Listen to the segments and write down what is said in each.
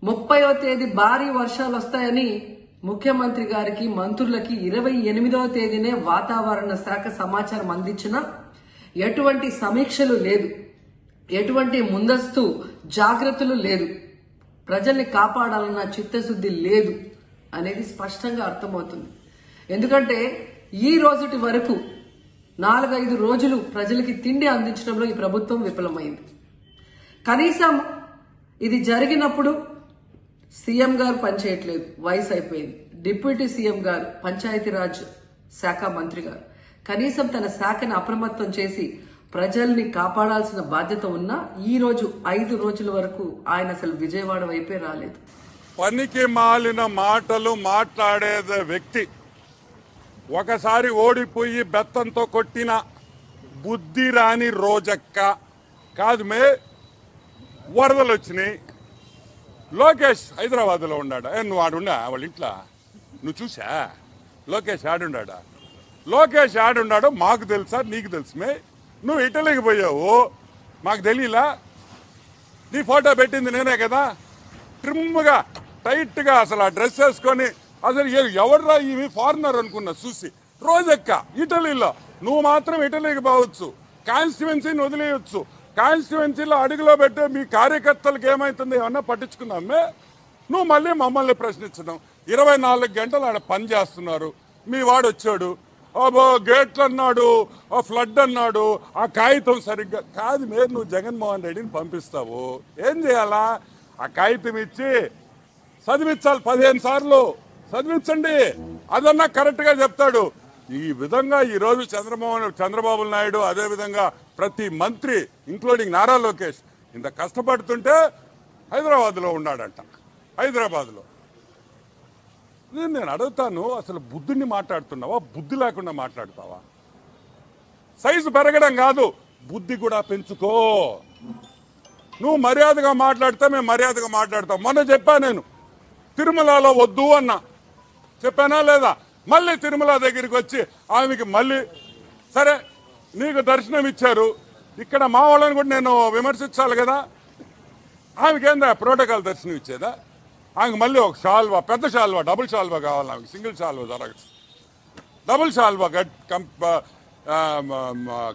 30వ తేదీ భారీ వర్షాలు వస్తాయని ముఖ్యమంత్రి గారికి మంత్రులకి 28వ తేదీనే వాతావరణ శాఖ సమాచారం అందించినా ఎటువంటి సమీక్షలు లేదు, ఎటువంటి ముందస్తు జాగ్రత్తలు లేదు, ప్రజల్ని కాపాడాలన్న చిత్తశుద్ధి లేదు అనేది స్పష్టంగా అర్థమవుతుంది. ఎందుకంటే ఈ రోజుటి వరకు 4-5 రోజులు ప్రజలకి తిండి అందించడంలో ఈ ప్రభుత్వం విఫలమైంది. కనీసం ఇది జరిగినప్పుడు సీఎం గారు పనిచేయట్లేదు, వయసు అయిపోయింది. డిప్యూటీ సీఎం గారు, పంచాయతీరాజ్ శాఖ మంత్రి గారు కనీసం తన శాఖను అప్రమత్తం చేసి ప్రజల్ని కాపాడాల్సిన బాధ్యత ఉన్నా ఈ రోజు 5 రోజుల వరకు ఆయన అసలు విజయవాడ వైపే రాలేదు. పనికి మాలిన మాటలు మాట్లాడేదే వ్యక్తి ఒకసారి ఓడిపోయి బెత్తంతో కొట్టిన బుద్ధి రాని రోజక్క కాదు. వరదలు వచ్చినాయి, లోకేష్ హైదరాబాద్లో ఉన్నాడా? నువ్వు ఆడుండా వాళ్ళ ఇంట్లో? నువ్వు చూసా లోకేష్ ఆడుండా? లోకేష్ ఆడున్నాడో మాకు తెలుసా, నీకు తెలుసు. నువ్వు ఇటలీకి పోయావు, మాకు తెలియలా? నీ ఫోటో పెట్టింది నేనే కదా, ట్రిమ్గా టైట్గా అసలు ఆ డ్రెస్ వేసుకొని. అసలు ఎవడ్రా ఇవి ఫారినర్ అనుకున్నా చూసి. రోజెక్క ఇటలీలో, నువ్వు మాత్రం ఇటలీకి పోవచ్చు, కాన్స్టిట్యువెన్సీని వదిలేయచ్చు. కాన్స్టిట్యువెన్సీలో అడుగులో పెట్టే మీ కార్యకర్తలకు ఏమవుతుంది ఏమన్నా పట్టించుకున్నామే? నువ్వు మళ్ళీ మమ్మల్ని ప్రశ్నించడం. 24 గంటలు ఆడ పని చేస్తున్నారు. మీ వాడు వచ్చాడు, గేట్లు అన్నాడు, ఫ్లడ్ అన్నాడు, ఆ కాగితం సరిగ్గా కాదు. నువ్వు జగన్మోహన్ రెడ్డిని పంపిస్తావు, ఏం చేయాలా? ఆ కాగితం ఇచ్చి చదివించాలి, 15 సార్లు చదివించండి, అదన్నా కరెక్ట్గా చెప్తాడు. ఈ విధంగా ఈరోజు చంద్రబాబు నాయుడు, అదేవిధంగా ప్రతి మంత్రి ఇంక్లూడింగ్ నారా లోకేష్ ఇంత కష్టపడుతుంటే హైదరాబాద్లో ఉన్నాడంట. హైదరాబాద్లో నేను అడుగుతాను, అసలు బుద్ధిని మాట్లాడుతున్నావా, బుద్ధి లేకుండా మాట్లాడతావా? సైజు పెరగడం కాదు, బుద్ధి కూడా పెంచుకో. నువ్వు మర్యాదగా మాట్లాడితే మేము మర్యాదగా మాట్లాడతాం. మొన్న చెప్పా నేను, తిరుమలలో వద్దు అన్నా, చెప్పానా లేదా? మళ్ళీ తిరుమల దగ్గరికి వచ్చి ఆమెకి మళ్ళీ సరే నీకు దర్శనం ఇచ్చారు, ఇక్కడ మా వాళ్ళని కూడా నేను విమర్శించాలి కదా. ఆమెకేందా ప్రోటోకాల్ దర్శనం ఇచ్చేదా? ఆమెకు మళ్ళీ ఒక షాల్వా, పెద్ద షాల్వా, డబుల్ షాల్వా కావాలి. ఆమెకి సింగిల్ షాల్వా జరగదు, డబుల్ షాల్వా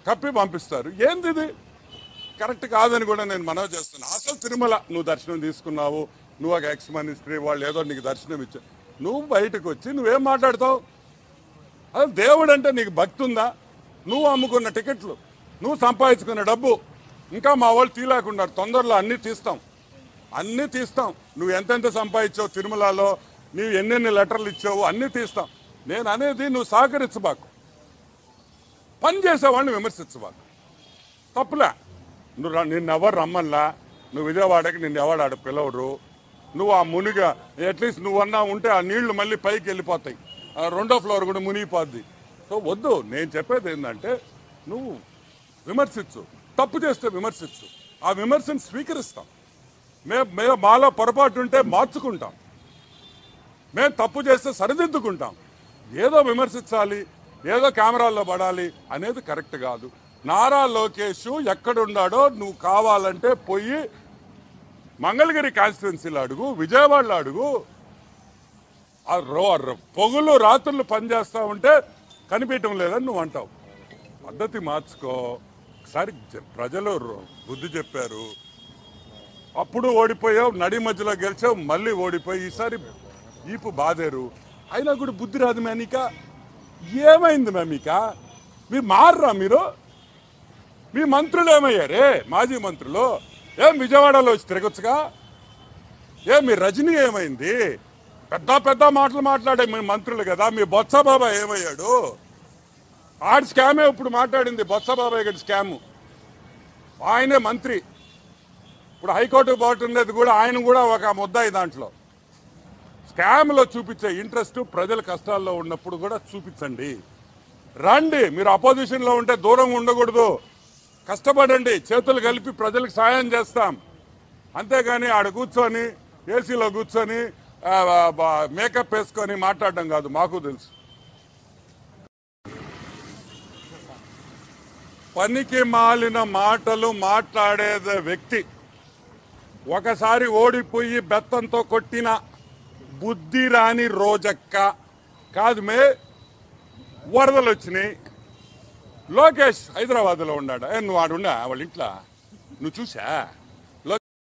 కప్పి పంపిస్తారు. ఏంది ఇది? కరెక్ట్ కాదని కూడా నేను మనవి చేస్తున్నా. అసలు తిరుమల నువ్వు దర్శనం తీసుకున్నావు, నువ్వు ఒక ఎక్స్ మినిస్ట్రీ, వాళ్ళు ఏదో నీకు దర్శనం ఇచ్చావు, నువ్వు బయటకు వచ్చి నువ్వేం మాట్లాడతావు? అసలు దేవుడు అంటే నీకు భక్తి ఉందా? నువ్వు అమ్ముకున్న టికెట్లు, నువ్వు సంపాదించుకున్న డబ్బు ఇంకా మా వాళ్ళు తీలేకున్నారు. తొందరలో అన్నీ తీస్తాం. నువ్వు ఎంతెంత సంపాదించావు తిరుమలలో, నువ్వు ఎన్నెన్ని లెటర్లు ఇచ్చావు అన్నీ తీస్తాం. నేను అనేది నువ్వు సహకరించబాకు, పని చేసేవాడిని విమర్శించబాకు. తప్పులే. నిన్నెవరు రమ్మన్లా, నువ్వు విజయవాడకి నిన్నెవడు ఆడ పిలవరు. నువ్వు ఆ మునిగా అట్లీస్ట్ నువ్వన్నా ఉంటే ఆ నీళ్లు మళ్ళీ పైకి వెళ్ళిపోతాయి, 2వ ఫ్లోర్ కూడా మునిగిపోద్ది. సో వద్దు. నేను చెప్పేది ఏంటంటే నువ్వు విమర్శించు, తప్పు చేస్తే విమర్శించు, ఆ విమర్శను స్వీకరిస్తాం. మేము మాలో పొరపాటు ఉంటే మార్చుకుంటాం, మేము తప్పు చేస్తే సరిదిద్దుకుంటాం. ఏదో విమర్శించాలి, ఏదో కెమెరాల్లో పడాలి అనేది కరెక్ట్ కాదు. నారా లోకేష్ ఎక్కడున్నాడో నువ్వు కావాలంటే పోయి మంగళగిరి కాన్స్టిట్యున్సీలో అడుగు, విజయవాడలో అడుగు. పొగులు రాత్రులు పనిచేస్తా ఉంటే కనిపించడం లేదని నువ్వు అంటావు. పద్ధతి మార్చుకో. ఒకసారి ప్రజలు బుద్ధి చెప్పారు, అప్పుడు ఓడిపోయావు, నడి మధ్యలో గెలిచావు, మళ్ళీ ఓడిపోయి ఈసారి ఈపు బాదేరు. అయినా కూడా బుద్ధి రాదు మేనిక. ఏమైంది మేమిక? మీరు మారరా? మీ మంత్రులు ఏమయ్యారే? మాజీ మంత్రులు ఏం విజయవాడలో వచ్చి తిరగొచ్చుగా? మీ రజనీ ఏమైంది? పెద్ద మాటలు మాట్లాడే మీ మంత్రులు కదా. మీ బొత్స బాబాయ్ ఏమయ్యాడు? ఆడి స్కామే ఇప్పుడు మాట్లాడింది, బొత్స బాబాయ్ గడి స్కాము. ఆయనే మంత్రి, ఇప్పుడు హైకోర్టుకు పోతున్నది కూడా ఆయన కూడా ఒక ముద్దాయి. దాంట్లో స్కామ్లో చూపించే ఇంట్రెస్ట్ ప్రజల కష్టాల్లో ఉన్నప్పుడు కూడా చూపించండి. రండి, మీరు అపోజిషన్లో ఉంటే దూరంగా ఉండకూడదు, కష్టపడండి, చేతులు కలిపి ప్రజలకు సాయం చేస్తాం. అంతేగాని ఆడ కూర్చొని ఏసీలో కూర్చొని మేకప్ వేసుకొని మాట్లాడడం కాదు, మాకు తెలుసు. పనికి మాలిన మాటలు మాట్లాడేదే వ్యక్తి ఒకసారి ఓడిపోయి బెత్తంతో కొట్టిన బుద్ధి రాని రోజక్క కాదు మే. వరదలు వచ్చినాయి. లోకేష్ హైదరాబాద్లో ఉన్నాడు. నువ్వు ఆడున్నా వాళ్ళ ఇంట్లో, నువ్వు చూసా?